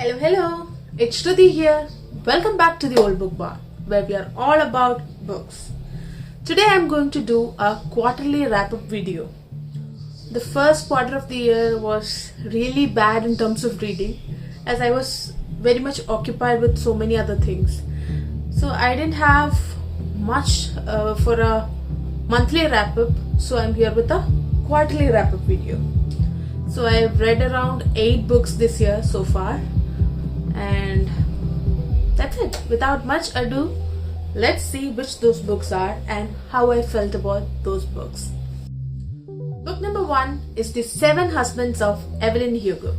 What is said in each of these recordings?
Hello, it's Sruthy here. Welcome back to the Old Book Bar, where we are all about books. Today I'm going to do a quarterly wrap-up video. The first quarter of the year was really bad in terms of reading, as I was very much occupied with so many other things. So I didn't have much for a monthly wrap-up, so I'm here with a quarterly wrap-up video. So I've read around 8 books this year so far, and that's it. Without much ado, let's see which those books are and how I felt about those books. Book number 1 is The 7 Husbands of Evelyn Hugo,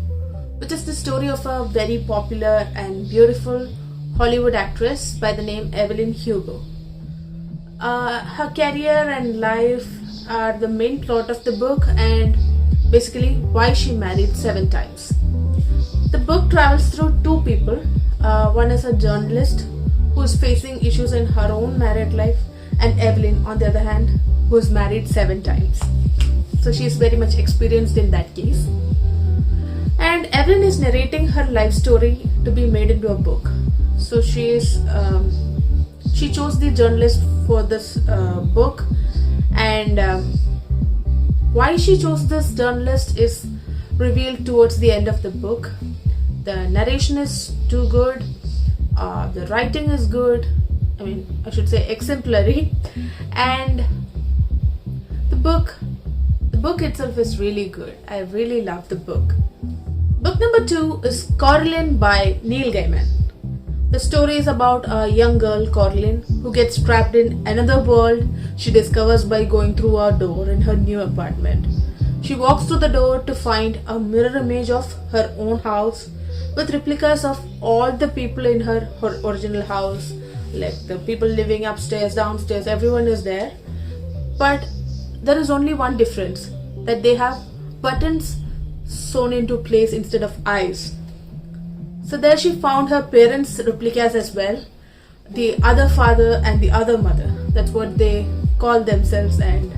which is the story of a very popular and beautiful Hollywood actress by the name Evelyn Hugo. Her career and life are the main plot of the book, and basically why she married 7 times. The book travels through 2 people. One is a journalist who is facing issues in her own married life, and Evelyn, on the other hand, who is married 7 times. So she is very much experienced in that case. And Evelyn is narrating her life story to be made into a book. So she chose the journalist for this book, and why she chose this journalist is revealed towards the end of the book. The narration is too good, the writing is good, I should say exemplary, and the book itself is really good. I really love the book. Book number 2 is Coraline by Neil Gaiman. The story is about a young girl, Coraline, who gets trapped in another world she discovers by going through a door in her new apartment. She walks through the door to find a mirror image of her own house with replicas of all the people in her original house, like the people living upstairs, downstairs, everyone is there. But there is only one difference, that they have buttons sewn into place instead of eyes. So there she found her parents' replicas as well, the other father and the other mother. That's what they call themselves and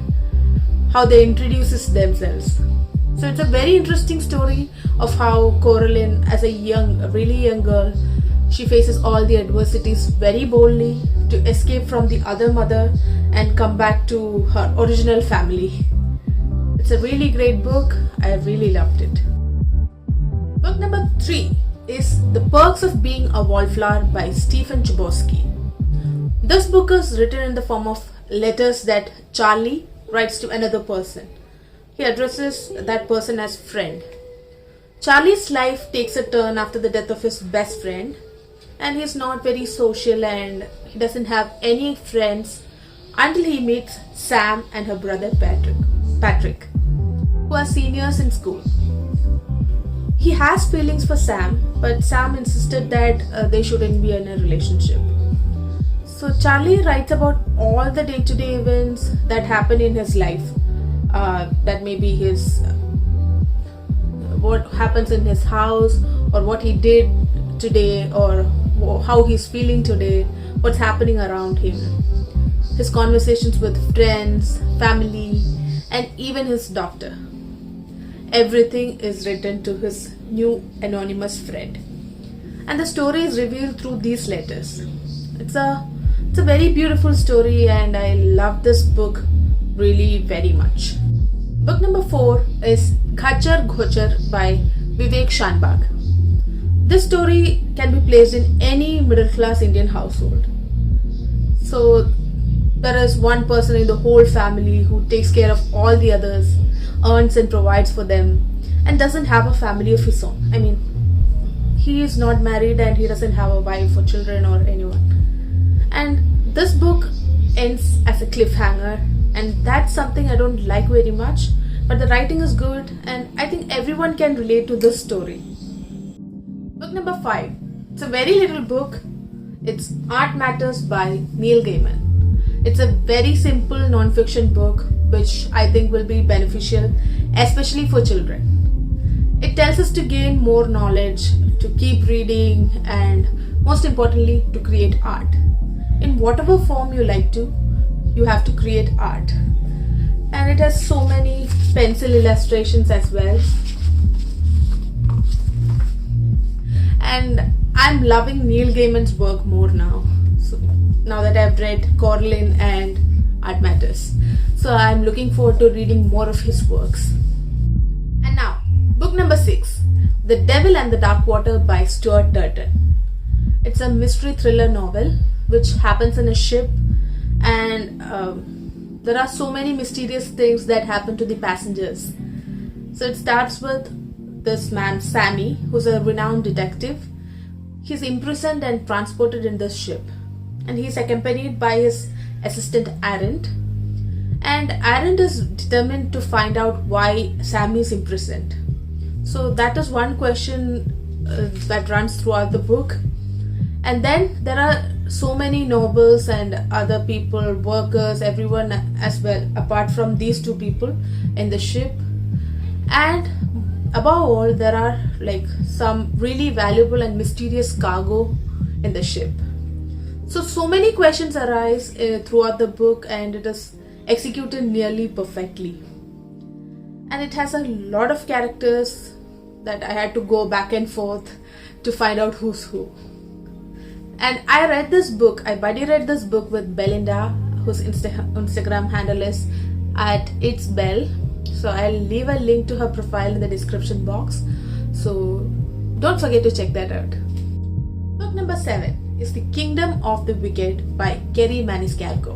how they introduce themselves. So it's a very interesting story of how Coraline, as a really young girl, she faces all the adversities very boldly to escape from the other mother and come back to her original family. It's a really great book. I really loved it. Book number 3 is The Perks of Being a Wallflower by Stephen Chbosky. This book is written in the form of letters that Charlie writes to another person. He addresses that person as friend. Charlie's life takes a turn after the death of his best friend, and he's not very social and he doesn't have any friends until he meets Sam and her brother Patrick, who are seniors in school. He has feelings for Sam, but Sam insisted that they shouldn't be in a relationship. So Charlie writes about all the day-to-day events that happen in his life. That may be what happens in his house, or what he did today, or how he's feeling today, what's happening around him. His conversations with friends, family, and even his doctor. Everything is written to his new anonymous friend, and the story is revealed through these letters. It's a very beautiful story, and I love this book really very much. Book number 4 is Kachar by Vivek Shanbag. This story can be placed in any middle class Indian household. So there is one person in the whole family who takes care of all the others, earns and provides for them, and doesn't have a family of his own. He is not married and he doesn't have a wife or children or anyone. And this book ends as a cliffhanger, and that's something I don't like very much, but the writing is good and I think everyone can relate to this story. Book number 5. It's a very little book. It's Art Matters by Neil Gaiman. It's a very simple non-fiction book which I think will be beneficial, especially for children. It tells us to gain more knowledge, to keep reading, and most importantly, to create art. In whatever form you like to, you have to create art. And it has so many pencil illustrations as well. and I'm loving Neil Gaiman's work more now. So now that I've read Coraline and Art Matters, so I'm looking forward to reading more of his works. And now, book number 6, The Devil and the Dark Water by Stuart Turton. It's a mystery thriller novel which happens in a ship, and there are so many mysterious things that happen to the passengers. So it starts with this man Sammy, who's a renowned detective. He's imprisoned and transported in this ship, and he's accompanied by his assistant Arendt. And Arendt is determined to find out why Sammy is imprisoned. So that is one question that runs throughout the book. And then there are so many nobles and other people, workers, everyone as well, apart from these two people in the ship. And above all, there are like some really valuable and mysterious cargo in the ship. So many questions arise throughout the book, and it is executed nearly perfectly. And it has a lot of characters that I had to go back and forth to find out who's who. And I buddy read this book with Belinda, whose Instagram handle is @itsbell. So I'll leave a link to her profile in the description box. So don't forget to check that out. Book number 7 is The Kingdom of the Wicked by Kerry Maniscalco.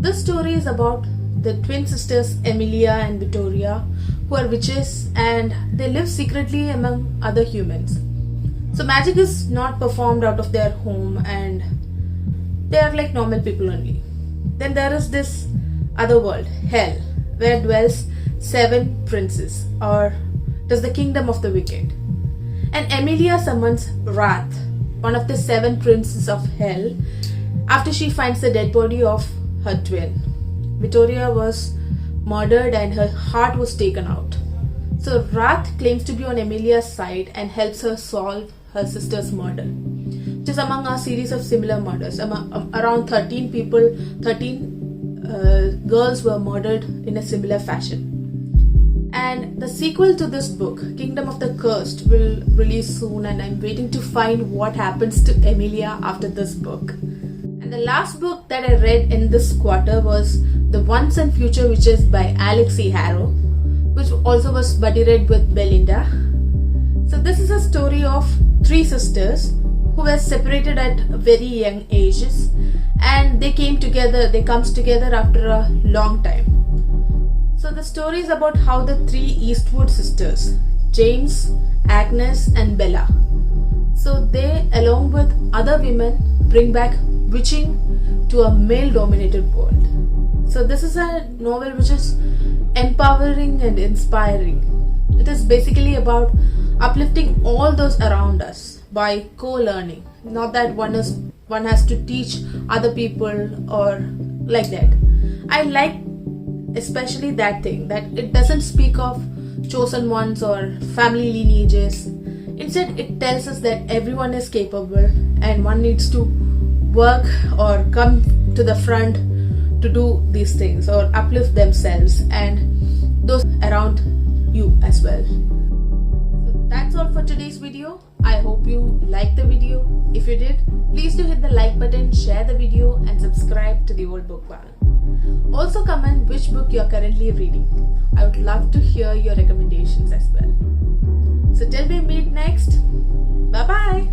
This story is about the twin sisters Emilia and Vittoria, who are witches, and they live secretly among other humans. So magic is not performed out of their home, and they are like normal people only. Then there is this other world, Hell, where dwells 7 princes, or it is the kingdom of the wicked. And Emilia summons Wrath, one of the 7 princes of Hell, after she finds the dead body of her twin. Vittoria was murdered and her heart was taken out. So Wrath claims to be on Emilia's side and helps her solve her sister's murder, which is among a series of similar murders. Around 13 people, 13 girls were murdered in a similar fashion. And the sequel to this book, Kingdom of the Cursed, will release soon, and I'm waiting to find what happens to Emilia after this book. And the last book that I read in this quarter was The Once and Future Witches by Alex E. Harrow, which also was buddy read with Belinda. So this is a story of 3 sisters who were separated at very young ages, and they comes together after a long time. So the story is about how the 3 Eastwood sisters, James, Agnes and Bella, so they, along with other women, bring back witching to a male-dominated world. So this is a novel which is empowering and inspiring. It is basically about uplifting all those around us by co-learning. Not that one has to teach other people or like that. I like especially that thing, that it doesn't speak of chosen ones or family lineages. Instead, it tells us that everyone is capable and one needs to work or come to the front to do these things or uplift themselves and those around you as well. So that's all for today's video. I hope you liked the video. If you did, please do hit the like button, share the video and subscribe to the Old Book Bar. Also comment which book you are currently reading. I would love to hear your recommendations as well. So till we meet next, bye bye.